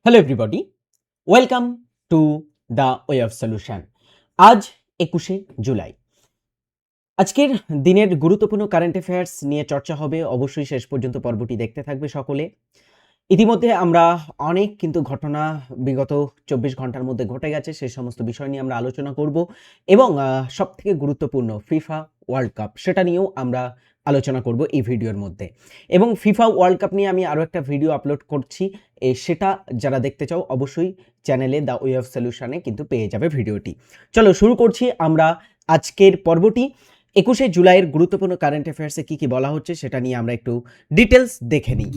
Hello everybody, welcome to the way of solution. আজ 21শে জুলাই। আজকের দিনের গুরুত্বপূর্ণ কারেন্ট অ্যাফেয়ার্স নিয়ে চর্চা হবে। অবশ্যই শেষ পর্যন্ত পর্বটি দেখতে থাকবে সকলে। ইতিমধ্যে আমরা অনেক কিন্তু ঘটনা বিগত 24 ঘন্টার মধ্যে ঘটে গেছে, সেই সমস্ত বিষয় নিয়ে আমরা আলোচনা করব এবং সবথেকে গুরুত্বপূর্ণ ফিফা ওয়ার্ল্ড কাপ সেটা নিয়েও আমরা আলোচনা করব এই ভিডিওর মধ্যে। এবং ফিফা ওয়ার্ল্ড কাপ নিয়ে আমি আরও একটা ভিডিও আপলোড করছি, সেটা যারা দেখতে চাও অবশ্যই চ্যানেলে দ্য ওয়ে অফ সলিউশনে কিন্তু পেয়ে যাবে ভিডিওটি। চলো শুরু করছি আমরা আজকের পর্বটি। 21শে জুলাইয়ের গুরুত্বপূর্ণ কারেন্ট অ্যাফেয়ার্সে কী কী বলা হচ্ছে সেটা নিয়ে আমরা একটু ডিটেলস দেখে নিই।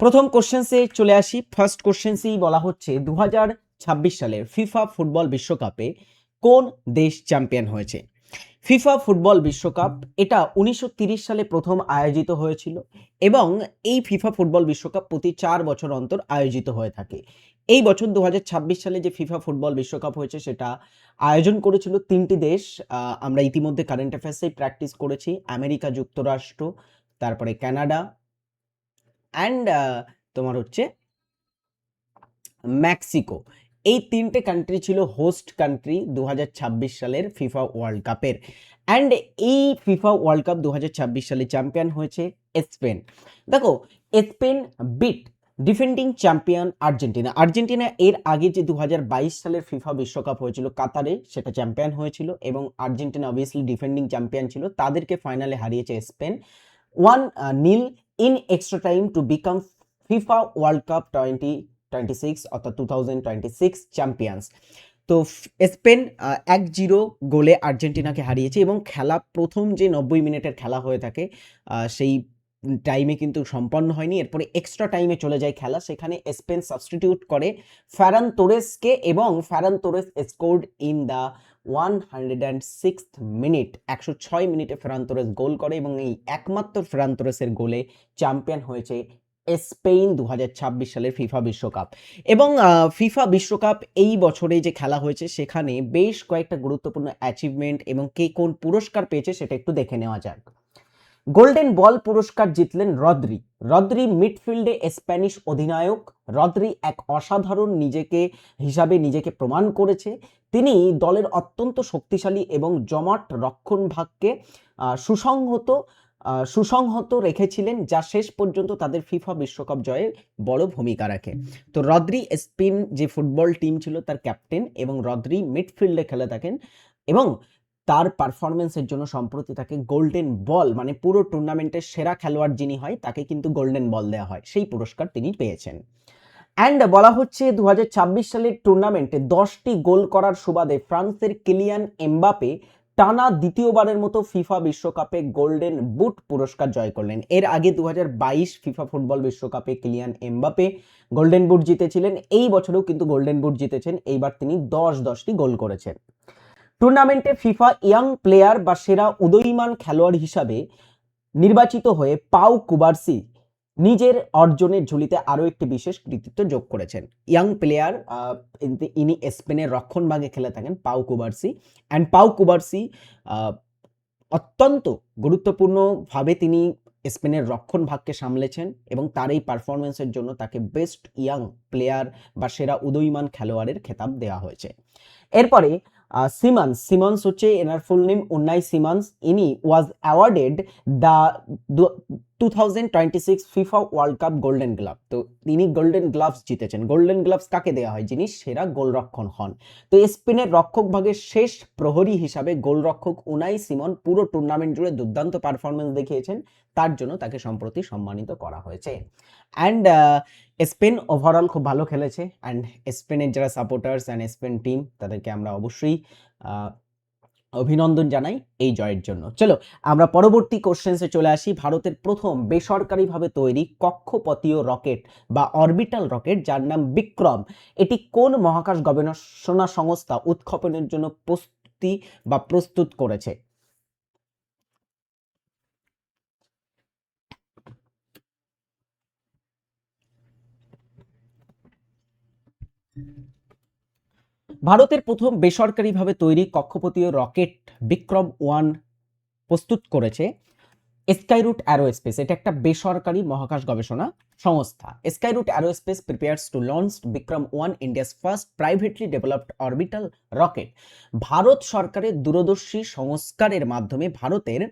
প্রথম কোশ্চেন্সে চলে আসি। ফার্স্ট কোশ্চেন্সেই বলা হচ্ছে 2026 সালের ফিফা ফুটবল বিশ্বকাপে কোন দেশ চ্যাম্পিয়ন হয়েছে। ফিফা ফুটবল বিশ্বকাপ এটা 1930 সালে প্রথম আয়োজিত হয়েছিল এবং এই ফিফা ফুটবল বিশ্বকাপ প্রতি 4 বছর অন্তর আয়োজিত হয়ে থাকে। এই বছর 2026 সালে যে ফিফা ফুটবল বিশ্বকাপ হয়েছে সেটা আয়োজন করেছিল 3টি দেশ। আমরা ইতিমধ্যে কারেন্ট অ্যাফেয়ার্সেই প্র্যাকটিস করেছি, আমেরিকা যুক্তরাষ্ট্র, তারপরে কানাডা অ্যান্ড তোমার হচ্ছে মেক্সিকো। এই 3টে কান্ট্রি ছিল হোস্ট কান্ট্রি 2026 সালের ফিফা ওয়ার্ল্ড কাপের। অ্যান্ড এই ফিফা ওয়ার্ল্ড কাপ 2026 সালে চ্যাম্পিয়ন হয়েছে স্পেন। দেখো, Spain beat defending champion Argentina. Argentina এর আগে যে 2022 সালের ফিফা বিশ্বকাপ হয়েছিল কাতারে, সেটা চ্যাম্পিয়ন হয়েছিল এবং আর্জেন্টিনা অবভিয়াসলি ডিফেন্ডিং চ্যাম্পিয়ন ছিল, তাদেরকে ফাইনালে হারিয়েছে Spain 1-0 in extra time to become FIFA world cup 2026 অর্থাৎ 2026 চ্যাম্পিয়ন্স। তো স্পেন 1-0 গোলে আর্জেন্টিনাকে হারিয়েছে এবং খেলা প্রথম যে 90 মিনিটের খেলা হয়ে থাকে সেই টাইমে কিন্তু সম্পন্ন হয়নি। এরপরে এক্সট্রা টাইমে চলে যায় খেলা, সেখানে স্পেন সাবস্টিটিউট করে ফেরান তোরেসকে এবং Ferran Torres scored in the 106th minute. 106 মিনিটে ফেরান তোরেস গোল করে এবং এই একমাত্র ফেরান তোরেসের গোলে চ্যাম্পিয়ন হয়েছে স্পেন 2026 সালের ফিফা বিশ্বকাপ। এবং ফিফা বিশ্বকাপ এই বছরে যে খেলা হয়েছে সেখানে বেশ কয়েকটা গুরুত্বপূর্ণ অ্যাচিভমেন্ট এবং কে কোন পুরস্কার পেয়েছে সেটা একটু দেখে নেওয়া যাক। গোল্ডেন বল পুরস্কার জিতলেন রদ্রি। রদ্রি মিডফিল্ডে স্প্যানিশ অধিনায়ক। রদ্রি এক অসাধারণ নিজেকে প্রমাণ করেছে। তিনি দলের অত্যন্ত শক্তিশালী এবং জমাট রক্ষণভাগকে সুসংহত রেখেছিলেন, যা শেষ পর্যন্ত তাদের ফিফা বিশ্বকাপ জয়ে বড় ভূমিকা রাখে। তো রদ্রি স্পেন যে ফুটবল টিম ছিল তার ক্যাপ্টেন এবং রদ্রি মিডফিল্ডে খেলে থাকেন এবং তার পারফরমেন্সের জন্য সম্প্রতি তাকে গোল্ডেন বল, মানে পুরো টুর্নামেন্টের সেরা খেলোয়াড় যিনি হয় তাকে কিন্তু গোল্ডেন বল দেওয়া হয়, সেই পুরস্কার তিনি পেয়েছেন। অ্যান্ড বলা হচ্ছে 2026 সালের টুর্নামেন্টে 10টি গোল করার সুবাদে ফ্রান্সের কিলিয়ান এমবাপে টানা দ্বিতীয়বারের মতো ফিফা বিশ্বকাপে গোল্ডেন বুট পুরস্কার জয় করলেন। এর আগে 2022 ফিফা ফুটবল বিশ্বকাপে কিলিয়ান এমবাপে গোল্ডেন বুট জিতেছিলেন, এই বছরেও কিন্তু গোল্ডেন বুট জিতেছেন। এইবার তিনি 10টি গোল করেছেন। টুর্নামেন্টে ফিফা ইয়াং প্লেয়ার বা সেরা উদীয়মান খেলোয়াড় হিসাবে নির্বাচিত হয়ে পাউ কুবার্সি নিজের অর্জনের ঝুলিতে আরও একটি বিশেষ কৃতিত্ব যোগ করেছেন। ইয়াং প্লেয়ার, ইনি স্পেনের রক্ষণভাগে খেলে থাকেন, পাউ কুবার্সি। অ্যান্ড পাউ কুবার্সি অত্যন্ত গুরুত্বপূর্ণভাবে তিনি স্পেনের রক্ষণভাগকে সামলেছেন এবং তার এই পারফরমেন্সের জন্য তাকে বেস্ট ইয়াং প্লেয়ার বা সেরা উদীয়মান খেলোয়াড়ের খেতাব দেওয়া হয়েছে। এরপরে সিমন্স হচ্ছে এনার ফুল নেম উন্নাই সিমন্স। ইনি was awarded the 2026 FIFA world Cup golden glove. তো তিনি গোল্ডেন গ্লাভস জিতেছেন। গোল্ডেন গ্লাভস কাকে দেওয়া হয়? যিনি সেরা গোলরক্ষণ হন। তো স্পেনের রক্ষক ভাগের শেষ প্রহরী হিসাবে গোলরক্ষক উনাই সিমন পুরো টুর্নামেন্ট জুড়ে দুর্দান্ত পারফরমেন্স দেখিয়েছেন, তার জন্য তাকে সম্প্রতি সম্মানিত করা হয়েছে। অ্যান্ড স্পেন ওভারঅল খুব ভালো খেলেছে অ্যান্ড স্পেনের যারা সাপোর্টার্স অ্যান্ড স্পেন টিম তাদেরকে আমরা অবশ্যই অভিনন্দন জানাই এই জয়ের জন্য। চলো আমরা পরবর্তী কোশ্চেন্সে চলে আসি। ভারতের প্রথম বেসরকারিভাবে তৈরি কক্ষপথীয় রকেট বা অরবিটাল রকেট যার নাম বিক্রম, এটি কোন মহাকাশ গবেষণা সংস্থা উৎক্ষেপণের জন্য প্রস্তুত করেছে? ভারতের প্রথম বেসরকারিভাবে তৈরি কক্ষপথীয় রকেট বিক্রম 1 প্রস্তুত করেছে স্কাইরুট অ্যারোস্পেস এটা একটা বেসরকারি মহাকাশ গবেষণা সংস্থা। Skyroot aerospace prepares to launch Vikram 1, India's first privately developed orbital rocket. Bharat সরকারের দূরদর্শী সংস্কারের মাধ্যমে ভারতের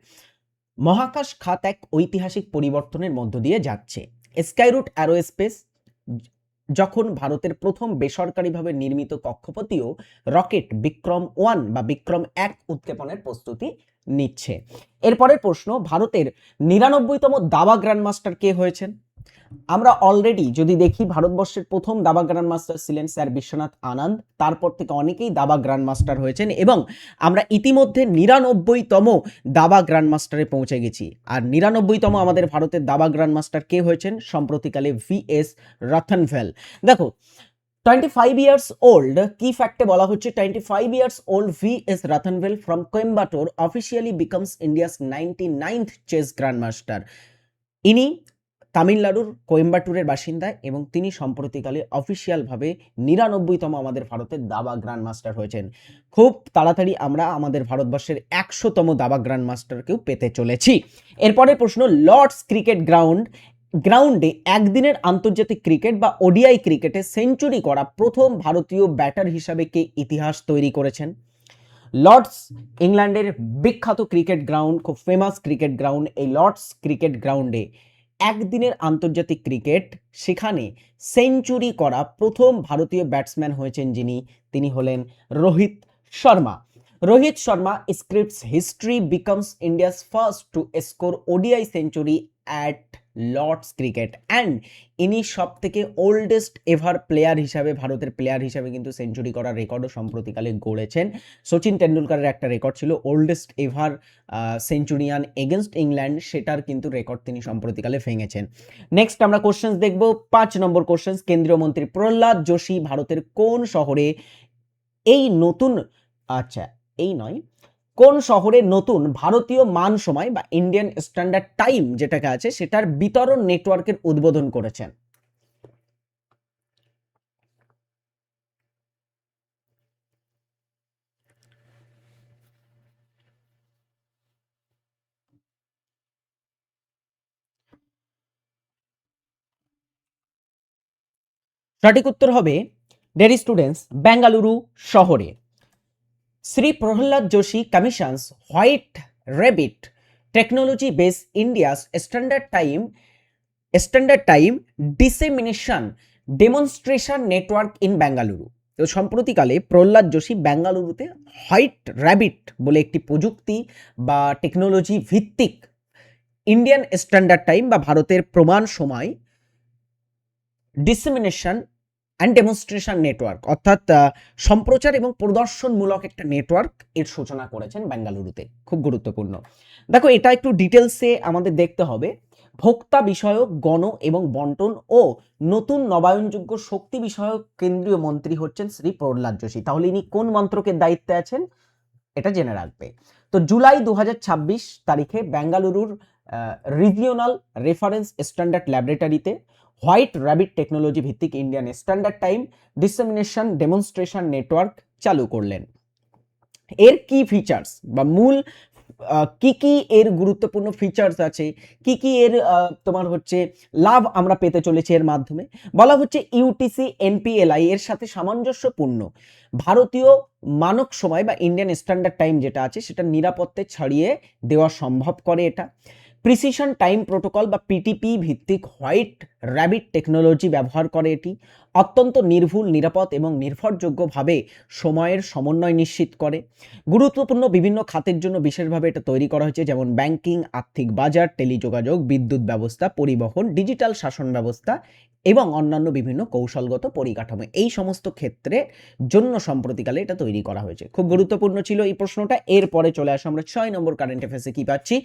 মহাকাশ খাত এক ঐতিহাসিক পরিবর্তনের মধ্য দিয়ে যাচ্ছে। স্কাইরুট অ্যারোস্পেস যখন ভারতের প্রথম বেসরকারিভাবে নির্মিত কক্ষপথীয় রকেট বিক্রম 1 বা বিক্রম 1 উৎক্ষেপণের প্রস্তুতি নিচ্ছে। এরপরের প্রশ্ন, ভারতের 99তম দাবা গ্র্যান্ডমাস্টার কে হয়েছেন? আমরা অলরেডি যদি দেখি ভারতবর্ষের প্রথম দাবা গ্র্যান্ডমাস্টার ছিলেন স্যার বিশ্বনাথ আনন্দ, তারপর থেকে অনেকেই দাবা গ্র্যান্ডমাস্টার হয়েছেন এবং আমরা ইতিমধ্যে 99তম দাবা গ্র্যান্ডমাস্টারে পৌঁছে গেছি। আর 99তম আমাদের ভারতের দাবা গ্র্যান্ডমাস্টার কে হয়েছেন? সম্প্রতিকালে VS রাথানভেল। দেখো 25 ইয়ার্স ওল্ড, কি ফ্যাক্টে বলা হচ্ছে 25 years old VS Rathanvel from Coimbatore officially becomes India's 99th chess grandmaster. ইনি তামিলনাড়ুর কোয়েম্বাটুরের বাসিন্দা এবং তিনি সম্প্রতিকালে অফিসিয়ালভাবে 99তম আমাদের ভারতের দাবা গ্র্যান্ডমাস্টার হয়েছেন। খুব তাড়াতাড়ি আমরা আমাদের ভারতবর্ষের 100তম দাবা গ্র্যান্ডমাস্টারকেও পেতে চলেছি। এরপরে প্রশ্ন, লর্ডস ক্রিকেট গ্রাউন্ডে একদিনের আন্তর্জাতিক ক্রিকেট বা ODI ক্রিকেটে সেঞ্চুরি করা প্রথম ভারতীয় ব্যাটার হিসাবে কে ইতিহাস তৈরি করেছেন? লর্ডস ইংল্যান্ডের বিখ্যাত ক্রিকেট গ্রাউন্ড, খুব ফেমাস ক্রিকেট গ্রাউন্ড। এই লর্ডস ক্রিকেট গ্রাউন্ডে একদিনের আন্তর্জাতিক ক্রিকেট, সেখানে সেঞ্চুরি করা প্রথম ভারতীয় ব্যাটসম্যান হয়েছেন যিনি, তিনি হলেন Rohit Sharma. Rohit Sharma scripts history becomes India's first to score ODI century at Lord's cricket and ইনি সব থেকে ওল্ডেস্ট এভার প্লেয়ার হিসাবে, ভারতের প্লেয়ার হিসাবে কিন্তু সেঞ্চুরি করার রেকর্ডও সম্প্রতিকালে গড়েছেন। সচিন টেন্ডুলকারের একটা রেকর্ড ছিল oldest ever centurion against England, সেটার কিন্তু রেকর্ড তিনি সম্প্রতিকালে ভেঙেছেন। নেক্সট আমরা কোশ্চেন্স দেখব। 5 নম্বর কোশ্চেন্স, কেন্দ্রীয় মন্ত্রী প্রহ্লাদ যোশী ভারতের কোন শহরে কোন শহরে নতুন ভারতীয় মান সময় বা ইন্ডিয়ান স্ট্যান্ডার্ড টাইম যেটাকে আছে সেটার বিতরণ নেটওয়ার্কের উদ্বোধন করেছেন? সঠিক উত্তর হবে, ডিয়ার স্টুডেন্টস, বেঙ্গালুরু শহরে। Shri Pralhad Joshi commissions white rabbit technology based India's standard time dissemination demonstration network in Bengaluru. তো সম্প্রতিকালে প্রহ্লাদ যোশী বেঙ্গালুরুতে হোয়াইট র্যাবিট বলে একটি প্রযুক্তি বা টেকনোলজি ভিত্তিক ইন্ডিয়ান স্ট্যান্ডার্ড টাইম বা ভারতের প্রমাণ সময় ডিসেমিনেশন অ্যান্ড ডেমনস্ট্রেশন নেটওয়ার্ক, অর্থাৎ সম্প্রচার এবং প্রদর্শনমূলক একটা নেটওয়ার্ক এর সূচনা করেছেন বেঙ্গালুরুতে। খুব গুরুত্বপূর্ণ। দেখো এটা একটু ডিটেলসে আমাদের দেখতে হবে। ভোক্তা বিষয়ক, গণ এবং বন্টন ও নতুন নবায়নযোগ্য শক্তি বিষয়ক কেন্দ্রীয় মন্ত্রী হচ্ছেন শ্রী প্রহ্লাদ যোশী। তাহলে ইনি কোন মন্ত্রকের দায়িত্বে আছেন এটা জেনে রাখবে। তো জুলাই 2026 তারিখে বেঙ্গালুরুর রিজিওনাল রেফারেন্স স্ট্যান্ডার্ড ল্যাবরেটরিতে হোয়াইট র্যাবিট টেকনোলজি ভিত্তিক Indian standard time dissemination demonstration network চালু করলেন। এর কি ফিচার্স বা মূল কি এর গুরুত্বপূর্ণ ফিচার্স আছে, কি এর তোমার হচ্ছে লাভ আমরা পেতে চলেছি এর মাধ্যমে, বলা হচ্ছে ইউটিসি NPLI এর সাথে সামঞ্জস্যপূর্ণ ভারতীয় মানক সময় বা ইন্ডিয়ান স্ট্যান্ডার্ড টাইম যেটা আছে সেটা নিরাপত্তে ছাড়িয়ে দেওয়া সম্ভব করে। এটা প্রিসিশন টাইম প্রোটোকল বা PTP ভিত্তিক হোয়াইট র্যাবিট টেকনোলজি ব্যবহার করে। এটি অত্যন্ত নির্ভুল, নিরাপদ এবং নির্ভরযোগ্যভাবে সময়ের সমন্বয় নিশ্চিত করে। গুরুত্বপূর্ণ বিভিন্ন খাতের জন্য বিশেষভাবে এটা তৈরি করা হয়েছে, যেমন ব্যাংকিং, আর্থিক বাজার, টেলিযোগাযোগ, বিদ্যুৎ ব্যবস্থা, পরিবহন, ডিজিটাল শাসন ব্যবস্থা এবং অন্যান্য বিভিন্ন কৌশলগত পরিকাঠামো, এই সমস্ত ক্ষেত্রে জন্য সম্প্রতিকালে এটা তৈরি করা হয়েছে। খুব গুরুত্বপূর্ণ ছিল এই প্রশ্নটা। এরপরে চলে আসো আমরা 6 নম্বর কারেন্ট অ্যাফেয়ার্সে কি পাচ্ছি।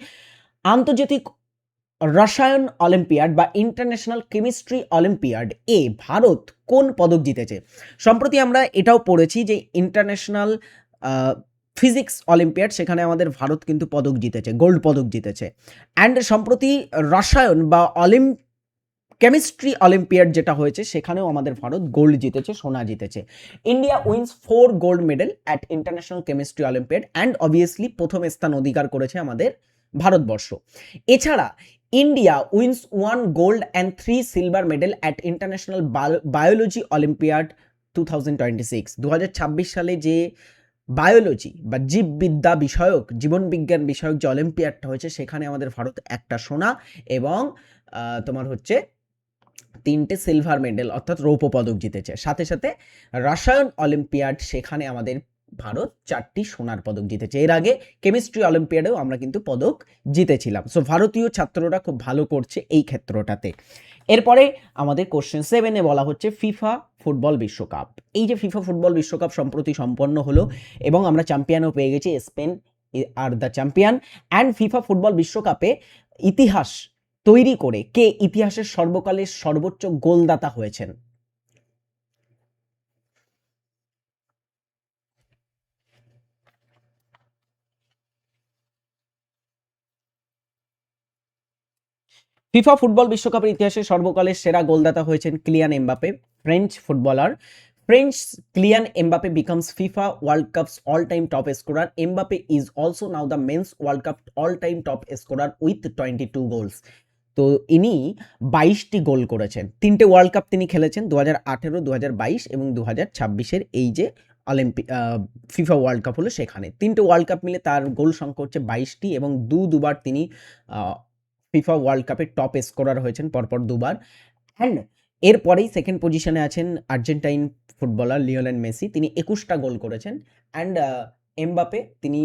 আন্তর্জাতিক রসায়ন অলিম্পিয়াড বা ইন্টারন্যাশনাল কেমিস্ট্রি অলিম্পিয়াড ভারত কোন পদক জিতেছে? সম্প্রতি আমরা এটাও পড়েছি যে ইন্টারন্যাশনাল ফিজিক্স অলিম্পিয়াড, সেখানে আমাদের ভারত কিন্তু পদক জিতেছে, গোল্ড পদক জিতেছে। অ্যান্ড সম্প্রতি রসায়ন বা কেমিস্ট্রি অলিম্পিয়াড যেটা হয়েছে সেখানেও আমাদের ভারত গোল্ড জিতেছে, সোনা জিতেছে। India wins 4 gold medal at international chemistry olympiad and obviously প্রথম স্থান অধিকার করেছে আমাদের ভারতবর্ষ। এছাড়া India wins 1 gold and 3 silver medal at international biology olympiad 2026। 2026 সালে যে বায়োলজি বা জীববিদ্যা বিষয়ক, জীবনবিজ্ঞান বিষয়ক যে অলিম্পিয়াডটা হয়েছে সেখানে আমাদের ভারত একটা সোনা এবং তোমার হচ্ছে 3টে সিলভার মেডেল অর্থাৎ রৌপ্য পদক জিতেছে। সাথে সাথে রসায়ন অলিম্পিয়াড, সেখানে আমাদের ভারত 4টি সোনার পদক জিতেছে। এর আগে কেমিস্ট্রি অলিম্পিয়াডেও আমরা কিন্তু পদক জিতেছিলাম। সো ভারতীয় ছাত্ররা খুব ভালো করছে এই ক্ষেত্রটাতে। এরপরে আমাদের কোশ্চেন 7-এ বলা হচ্ছে ফিফা ফুটবল বিশ্বকাপ। এই যে ফিফা ফুটবল বিশ্বকাপ সম্প্রতি সম্পন্ন হলো এবং আমরা চ্যাম্পিয়নও পেয়ে গেছি, Spain are the champion. And FIFA football বিশ্বকাপে ইতিহাস তৈরি করে কে ইতিহাসের সর্বকালের সর্বোচ্চ গোলদাতা হয়েছেন? ফিফা ফুটবল বিশ্বকাপের ইতিহাসে সর্বকালের সেরা গোলদাতা হয়েছেন Kylian Mbappe, French footballer. French Kylian Mbappe becomes FIFA World Cup's all-time top scorer. Mbappe is also now the Men's World Cup all-time top scorer with 22 goals. তো ইনি 22টি গোল করেছেন। 3টে ওয়ার্ল্ড কাপ তিনি খেলেছেন, 2018, 2022 এবং 2026-এর এই যে ফিফা ওয়ার্ল্ড কাপ হলো সেখানে। 3টে ওয়ার্ল্ড কাপ মিলে তার গোল সংখ্যা হচ্ছে 22টি এবং দুবার তিনি ফিফা ওয়ার্ল্ড কাপের টপ স্কোরার হয়েছেন পরপর দুবার। অ্যান্ড এরপরেই সেকেন্ড পজিশনে আছেন আর্জেন্টাইন ফুটবলার লিওনেল মেসি, তিনি 21টা গোল করেছেন। অ্যান্ড এমবাপে তিনি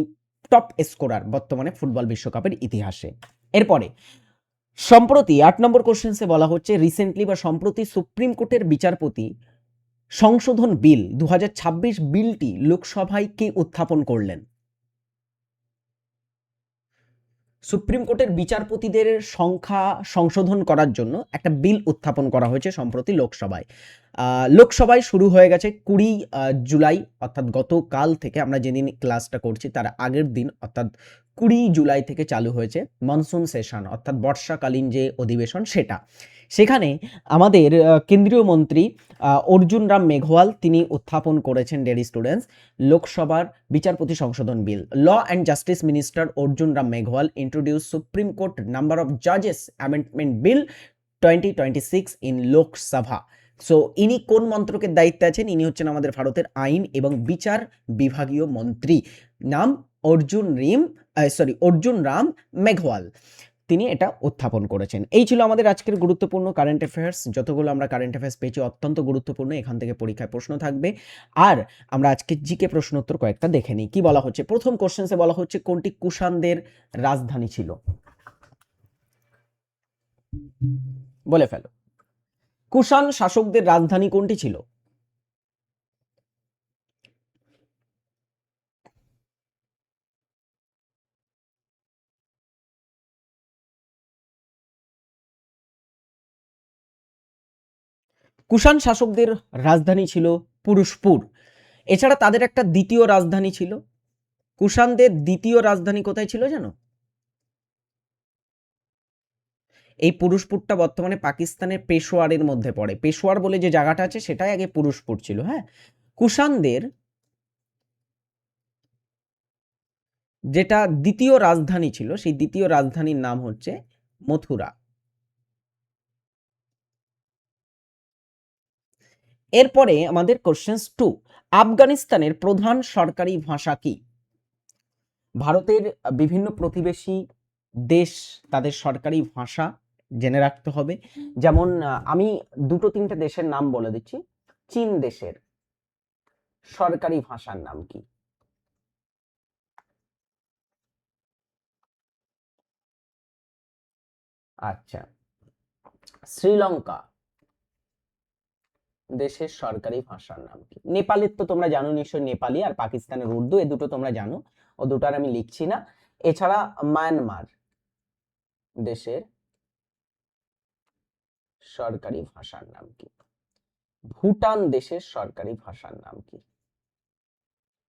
টপ স্কোরার বর্তমানে ফুটবল বিশ্বকাপের ইতিহাসে। এরপরে সম্প্রতি 8 নম্বর কোশ্চেন্সে বলা হচ্ছে রিসেন্টলি বা সম্প্রতি সুপ্রিম কোর্টের বিচারপতি সংশোধন বিল 2026 বিলটি লোকসভায় কে উত্থাপন করলেন? সুপ্রিম কোর্টের বিচারপতিদের সংখ্যা সংশোধন করার জন্য একটা বিল উত্থাপন করা হয়েছে সম্প্রতি লোকসভায়। লোকসভায় শুরু হয়ে গেছে 20 জুলাই, অর্থাৎ গতকাল থেকে, আমরা যেদিন ক্লাসটা করছি তার আগের দিন অর্থাৎ 20 জুলাই থেকে চালু হয়েছে মনসুন সেশন, অর্থাৎ বর্ষাকালীন যে অধিবেশন সেটা। সেখানে আমাদের কেন্দ্রীয় মন্ত্রী অর্জুন রাম মেঘওয়াল তিনি উত্থাপন করেছেন, ডেয়ার স্টুডেন্টস, লোকসভার বিচারপতি সংশোধন বিল। Law and justice minister Arjun Ram Meghwal introduce Supreme Court number of জাজেস amendment bill 2026 in Lok Sabha. So ইনি কোন মন্ত্রকের দায়িত্বে আছেন? ইনি হচ্ছেন আমাদের ভারতের আইন এবং বিচার বিভাগীয় মন্ত্রী, নাম অর্জুন রাম মেঘওয়াল, তিনি এটা উত্থাপন করেছেন। এই ছিল আমাদের আজকের গুরুত্বপূর্ণ কারেন্ট অ্যাফেয়ার্স। যতগুলো আমরা কারেন্ট অ্যাফেয়ার্স পেয়েছি অত্যন্ত গুরুত্বপূর্ণ, এখান থেকে পরীক্ষায় প্রশ্ন থাকবে। আর আমরা আজকে জিকে প্রশ্ন উত্তর কয়েকটা দেখে নিই। কি বলা হচ্ছে? প্রথম কোশ্চেন্সে বলা হচ্ছে কোনটি কুষাণদের রাজধানী ছিল? বলে ফেলো। কুষাণ শাসকদের রাজধানী কোনটি ছিল? কুষাণ শাসকদের রাজধানী ছিল পুরুষপুর। এছাড়া তাদের একটা দ্বিতীয় রাজধানী ছিল। কুষাণদের দ্বিতীয় রাজধানী কোথায় ছিল জানো? এই পুরুষপুরটা বর্তমানে পাকিস্তানের পেশোয়ারের মধ্যে পড়ে। পেশোয়ার বলে যে জায়গাটা আছে সেটাই আগে পুরুষপুর ছিল। হ্যাঁ, কুষাণদের যেটা দ্বিতীয় রাজধানী ছিল সেই দ্বিতীয় রাজধানীর নাম হচ্ছে মথুরা। এরপরে আমাদের কোশ্চেন 2, আফগানিস্তানের প্রধান সরকারি ভাষা কি? ভারতের বিভিন্ন প্রতিবেশী দেশ তাদের সরকারি ভাষা জেনে রাখতে হবে। যেমন আমি 2-3টে দেশের নাম বলে দিচ্ছি। চীন দেশের সরকারি ভাষার নাম কি? আচ্ছা, শ্রীলঙ্কা দেশের সরকারি ভাষার নাম কি? নেপালের তো তোমরা জানো নিশ্চয়ই, নেপালি, আর পাকিস্তানের উর্দু, এই দুটো তোমরা জানো, ও দুটার আমি লিখছি না। এছাড়া মায়ানমার দেশের সরকারি ভাষার নাম কি? ভুটান দেশের সরকারি ভাষার নাম কি?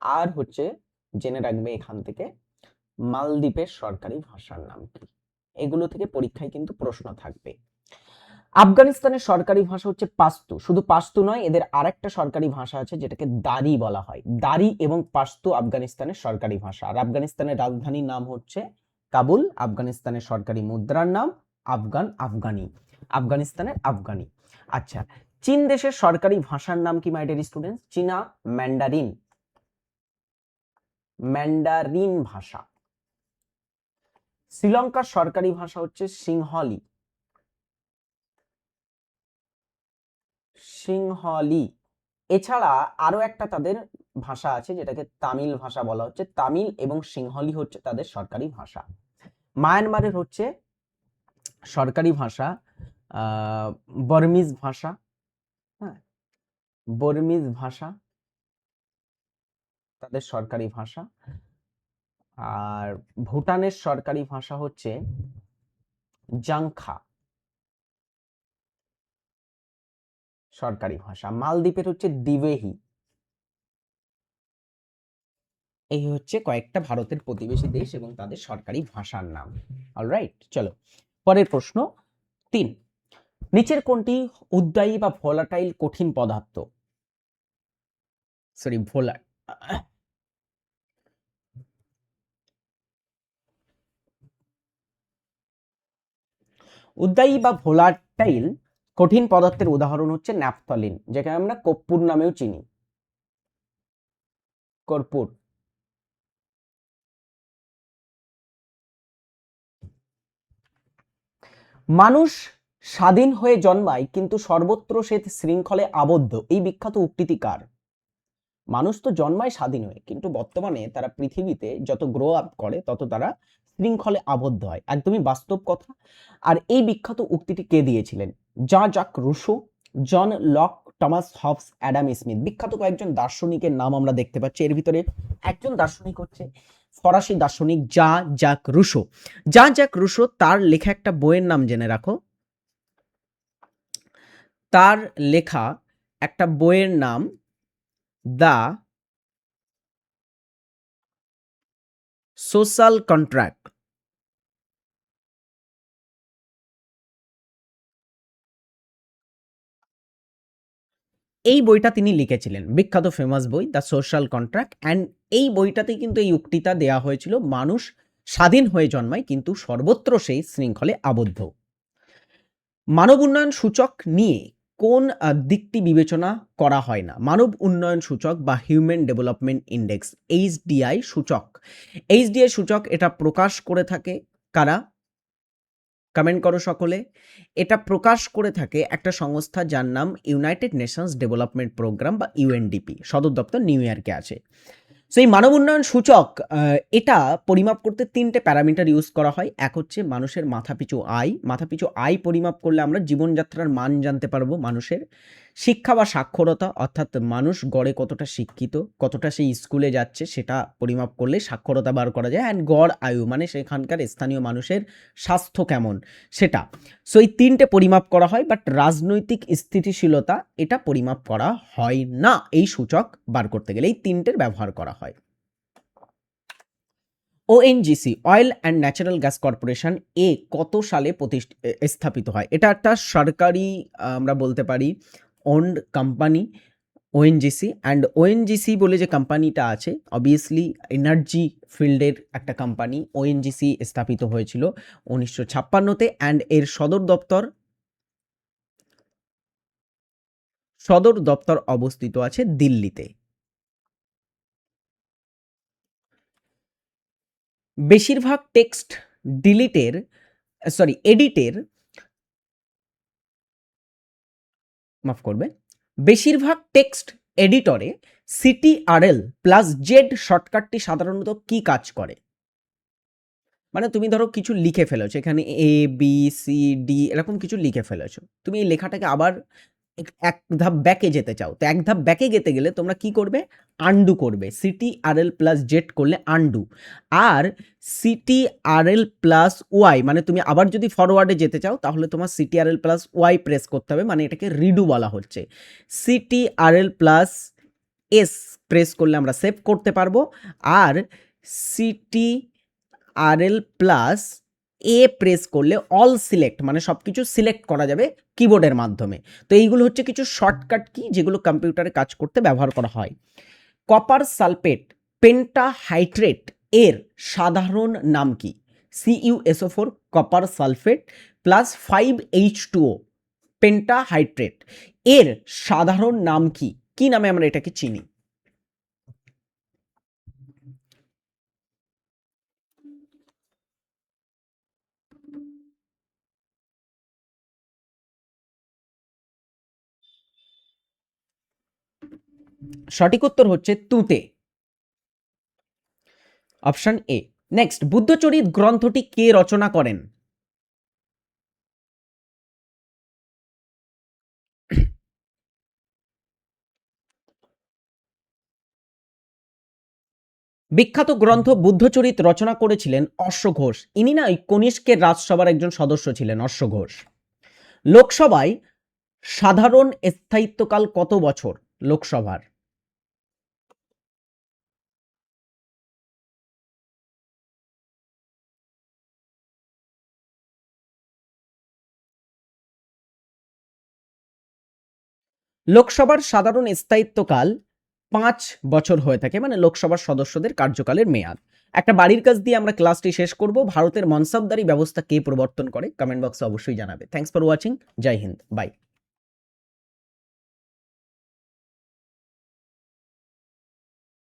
আর হচ্ছে জেনে রাখবে এখান থেকে মালদ্বীপের সরকারি ভাষার নাম কি? এগুলো থেকে পরীক্ষায় কিন্তু প্রশ্ন থাকবে। আফগানিস্তানের সরকারি ভাষা হচ্ছে পাশতু। শুধু পাশতু নয়, এদের আরেকটা সরকারি ভাষা আছে যেটাকে দারি বলা হয়। দারি এবং পাশতু আফগানিস্তানের সরকারি ভাষা। আর আফগানিস্তানের রাজধানীর নাম হচ্ছে কাবুল। আফগানিস্তানের সরকারি মুদ্রার নাম আফগানি। আফগানিস্তানের আফগানি। আচ্ছা, চীন দেশের সরকারি ভাষার নাম কি মাই ডিয়ার স্টুডেন্টস? চীনা ম্যান্ডারিন ভাষা। শ্রীলঙ্কার সরকারি ভাষা হচ্ছে সিংহলি। এছাড়া আরো একটা তাদের ভাষা আছে যেটাকে তামিল ভাষা বলা হচ্ছে। তামিল এবং সিংহলি হচ্ছে তাদের সরকারি ভাষা। মায়ানমারের হচ্ছে সরকারি ভাষা বর্মিজ ভাষা। হ্যাঁ, বর্মিজ ভাষা তাদের সরকারি ভাষা। আর ভুটানের সরকারি ভাষা হচ্ছে জাংখা সরকারি ভাষা। মালদ্বীপের হচ্ছে দিবেহি। এই হচ্ছে কয়েকটা ভারতের প্রতিবেশী দেশ এবং তাদের সরকারি ভাষার নাম। অলরাইট, চলো পরের প্রশ্ন 3। নিচের কোনটি উদ্বায়ী বা ভোলাটাইল কঠিন পদার্থ? উদ্বায়ী বা ভোলাটাইল কঠিন পদার্থের উদাহরণ হচ্ছে ন্যাপথলিন, যেটা আমরা কর্পূর নামেও চিনি। কর্পূর। মানুষ স্বাধীন হয়ে জন্মায় কিন্তু সর্বত্র সে শৃঙ্খলে আবদ্ধ, এই বিখ্যাত উক্তিটি কার? মানুষ তো জন্মায় স্বাধীন হয়ে, কিন্তু বর্তমানে তারা পৃথিবীতে যত গ্রো আপ করে তত তারা শৃঙ্খলে আবদ্ধ হয়। একদমই বাস্তব কথা। আর এই বিখ্যাত উক্তিটি কে দিয়েছিলেন? Jacques Rousseau, John Locke, Thomas Hobbes, Adam Smith. বিখ্যাত কয়েকজন দার্শনিকের নাম আমরা দেখতে পাচ্ছি। এর ভিতরে একজন দার্শনিক হচ্ছে ফরাসি দার্শনিক জাক রুসো। জাক রুসো, তার লেখা একটা বইয়ের নাম জেনে রাখো। তার লেখা একটা বইয়ের নাম দ্য সোশ্যাল কন্ট্রাক্ট। এই বইটা তিনি লিখেছিলেন, বিখ্যাত ফেমাস বই দ্য সোশ্যাল কন্ট্রাক্ট। অ্যান্ড এই বইটাতে কিন্তু এই উক্তিটা দেয়া হয়েছিল, মানুষ স্বাধীন হয়ে জন্মায় কিন্তু সর্বত্র সেই শৃঙ্খলে আবদ্ধ। মানব উন্নয়ন সূচক নিয়ে কোন দিকটি বিবেচনা করা হয় না? মানব উন্নয়ন সূচক বা হিউম্যান ডেভেলপমেন্ট ইন্ডেক্স, এইচডিআই সূচক। এইচডিআই সূচক এটা প্রকাশ করে থাকে কারা? কমেন্ট করো সকলে। এটা প্রকাশ করে থাকে একটা সংস্থা যার নাম ইউনাইটেড নেশনস ডেভেলপমেন্ট প্রোগ্রাম বা ইউএনডিপি। সদর দপ্তর নিউ ইয়র্কে আছে। সো এই মানব উন্নয়ন সূচক এটা পরিমাপ করতে 3টে প্যারামিটার ইউজ করা হয়। এক হচ্ছে মানুষের মাথাপিছু আয়। মাথাপিছু আয় পরিমাপ করলে আমরা জীবনযাত্রার মান জানতে পারবো মানুষের। শিক্ষা বা সাক্ষরতা, অর্থাৎ মানুষ গড়ে কতটা শিক্ষিত, কতটা সেই স্কুলে যাচ্ছে, সেটা পরিমাপ করলে সাক্ষরতা বার করা যায়। অ্যান্ড গড় আয়ু, মানে সেখানকার স্থানীয় মানুষের স্বাস্থ্য কেমন সেটা। সো এই 3টে পরিমাপ করা হয়, বাট রাজনৈতিক স্থিতিশীলতা এটা পরিমাপ করা হয় না এই সূচক বার করতে গেলে। এই 3টের ব্যবহার করা হয়। ONGC, oil and natural gas corporation, এ কত সালে স্থাপিত হয়? এটা একটা সরকারি আমরা বলতে পারি owned company ONGC. And ONGC বলে যে কোম্পানিটা আছে, অবভিয়াসলি এনার্জি ফিল্ডের একটা কোম্পানি। ওএনজিসি স্থাপিত হয়েছিল 1956-তে। অ্যান্ড এর সদর দপ্তর অবস্থিত আছে দিল্লিতে। বেশিরভাগ টেক্সট এডিটের মাফ করবে, বেশিরভাগ টেক্সট এডিটরে সিটিআরএল প্লাস জেড শর্টকাটটি সাধারণত কি কাজ করে? মানে তুমি ধরো কিছু লিখে ফেলেছো, এখানে এ বি সি ডি এরকম কিছু লিখে ফেলেছো, তুমি এই লেখাটাকে আবার এক ধাপ ব্যাকে যেতে চাও। তো এক ধাপ ব্যাকে যেতে গেলে তোমরা কি করবে? আনডু করবে। সিটিআরএল প্লাস জেড করলে আনডু। আর সিটিআরএল প্লাস ওয়াই, মানে তুমি আবার যদি ফরওয়ার্ডে যেতে চাও তাহলে তোমার সিটিআরএল প্লাস ওয়াই প্রেস করতে হবে, মানে এটাকে রিডু বলা হচ্ছে। সিটিআরএল প্লাস এস প্রেস করলে আমরা সেভ করতে পারবো। আর সিটিআরএল প্লাস এ প্রেস করলে অল সিলেক্ট, মানে সব কিছু সিলেক্ট করা যাবে কিবোর্ডের মাধ্যমে। তো এইগুলো হচ্ছে কিছু শর্টকাট কি যেগুলো কম্পিউটারে কাজ করতে ব্যবহার করা হয়। কপার সালফেট পেন্টাহাইড্রেট এর সাধারণ নাম কি? CuSO4 copper sulphate plus 5H2O pentahydrate এর সাধারণ নাম কি? কি নামে আমরা এটাকে চিনি? সঠিক উত্তর হচ্ছে তুঁতে, অপশন এ। নেক্সট, বুদ্ধচরিত গ্রন্থটি কে রচনা করেন? বিখ্যাত গ্রন্থ বুদ্ধচরিত রচনা করেছিলেন অশ্বঘোষ। ইনি না ওই কনিষ্কের রাজসভার একজন সদস্য ছিলেন, অশ্বঘোষ। লোকসভায় সাধারণ স্থায়িত্বকাল কত বছর লোকসভার? লোকসভার সাধারণ স্থায়িত্বকাল 5 বছর হয়ে থাকে, মানে লোকসভার সদস্যদের কার্যকালের মেয়াদ। একটা বাড়ির কাজ দিয়ে আমরা ক্লাসটি শেষ করব। ভারতের মনসবদারি ব্যবস্থা কে প্রবর্তন করে? কমেন্ট বক্সে অবশ্যই জানাবে। Thanks for watching. জয় হিন্দ, বাই।